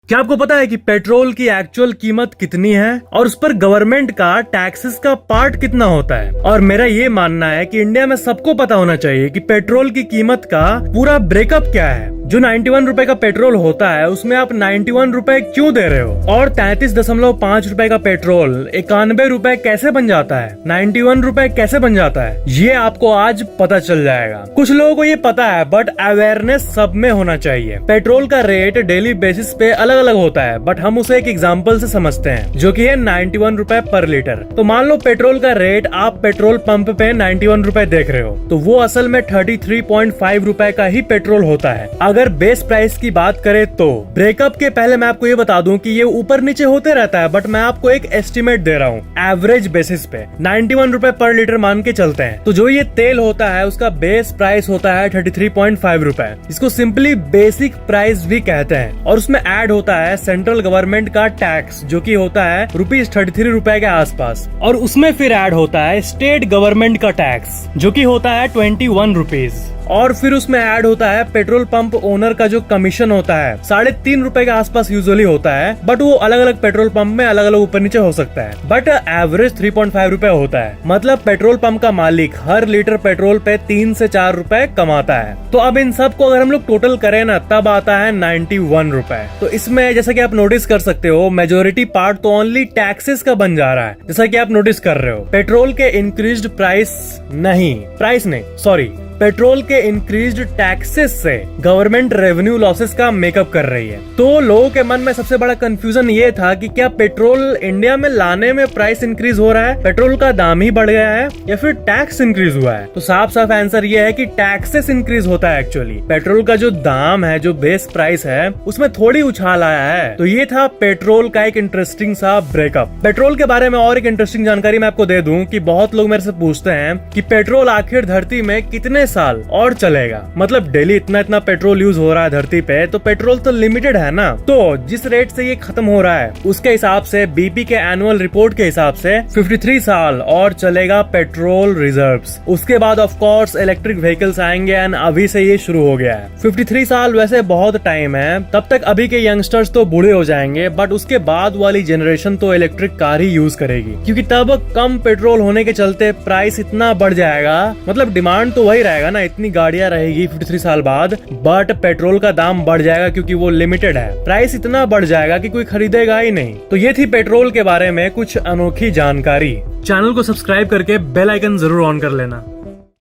क्या आपको पता है कि पेट्रोल की एक्चुअल कीमत कितनी है और उस पर गवर्नमेंट का टैक्सेस का पार्ट कितना होता है? और मेरा ये मानना है कि इंडिया में सबको पता होना चाहिए कि पेट्रोल की कीमत का पूरा ब्रेकअप क्या है। जो 91 रुपए का पेट्रोल होता है उसमें आप 91 रुपए क्यों दे रहे हो, और 33.5 रुपए का पेट्रोल 91 रुपए कैसे बन जाता है, 91 रुपए कैसे बन जाता है, ये आपको आज पता चल जाएगा। कुछ लोगों को ये पता है बट अवेयरनेस सब में होना चाहिए। पेट्रोल का रेट डेली बेसिस पे अलग अलग होता है बट हम उसे एक एग्जाम्पल से समझते हैं जो कि है 91 रुपए पर लीटर। तो मान लो पेट्रोल का रेट आप पेट्रोल पंप पे 91 रुपए देख रहे हो, तो वो असल में 33.5 रुपए का ही पेट्रोल होता है। अगर बेस प्राइस की बात करें तो ब्रेकअप के पहले मैं आपको ये बता दूं कि ये ऊपर नीचे होते रहता है, बट मैं आपको एक एस्टिमेट दे रहा हूँ एवरेज बेसिस पे 91 रुपए पर लीटर मान के चलते हैं। तो जो ये तेल होता है उसका बेस प्राइस होता है 33.5 रुपए, इसको सिंपली बेसिक प्राइस भी कहते हैं। और उसमें ऐड होता है सेंट्रल गवर्नमेंट का टैक्स जो कि होता है ₹33 रुपए के आसपास, और उसमें फिर ऐड होता है स्टेट गवर्नमेंट का टैक्स जो कि होता है 21 रुपीज, और फिर उसमें ऐड होता है पेट्रोल पंप ओनर का जो कमीशन होता है 3.5 रुपए के आसपास यूजुअली होता है, बट वो अलग अलग पेट्रोल पंप में अलग अलग ऊपर नीचे हो सकता है, बट एवरेज 3.5 रुपए होता है। मतलब पेट्रोल पंप का मालिक हर लीटर पेट्रोल पे 3 से 4 रुपए कमाता है। तो अब इन सब को अगर हम लोग टोटल करें ना तब आता है 91 रुपए। तो इसमें जैसा कि आप नोटिस कर सकते हो मेजोरिटी पार्ट तो ओनली टैक्सेस का बन जा रहा है, जैसा कि आप नोटिस कर रहे हो। पेट्रोल के इंक्रीज्ड प्राइस नहीं सॉरी पेट्रोल के इंक्रीज्ड टैक्सेस से गवर्नमेंट रेवेन्यू लॉसेस का मेकअप कर रही है। तो लोगों के मन में सबसे बड़ा कंफ्यूजन ये था कि क्या पेट्रोल इंडिया में लाने में प्राइस इंक्रीज हो रहा है, पेट्रोल का दाम ही बढ़ गया है, या फिर टैक्स इंक्रीज हुआ है? तो साफ साफ आंसर ये है कि टैक्सेस इंक्रीज होता है। एक्चुअली पेट्रोल का जो दाम है, जो बेस प्राइस है, उसमें थोड़ी उछाल आया है। तो ये था पेट्रोल का एक इंटरेस्टिंग सा ब्रेकअप। पेट्रोल के बारे में और एक इंटरेस्टिंग जानकारी मैं आपको दे दूं कि बहुत लोग मेरे से पूछते हैं कि पेट्रोल आखिर धरती में कितने साल और चलेगा। मतलब डेली इतना पेट्रोल यूज हो रहा है धरती पे, तो पेट्रोल तो लिमिटेड है ना। तो जिस रेट से ये खत्म हो रहा है उसके हिसाब से बीपी के एनुअल रिपोर्ट के हिसाब से 53 साल और चलेगा पेट्रोल रिजर्व्स। उसके बाद ऑफ कोर्स इलेक्ट्रिक व्हीकल्स आएंगे एंड अभी से ये शुरू हो गया है। 53 साल वैसे बहुत टाइम है, तब तक अभी के यंगस्टर्स तो बूढ़े हो जाएंगे, बट उसके बाद वाली जनरेशन तो इलेक्ट्रिक कार ही यूज करेगी, क्योंकि तब कम पेट्रोल होने के चलते प्राइस इतना बढ़ जाएगा। मतलब डिमांड तो वही रहेगा ना, इतनी गाड़ियां रहेगी 53 साल बाद, बट पेट्रोल का दाम बढ़ जाएगा क्योंकि वो लिमिटेड है। प्राइस इतना बढ़ जाएगा कि कोई खरीदेगा ही नहीं। तो ये थी पेट्रोल के बारे में कुछ अनोखी जानकारी। चैनल को सब्सक्राइब करके बेल आइकन जरूर ऑन कर लेना।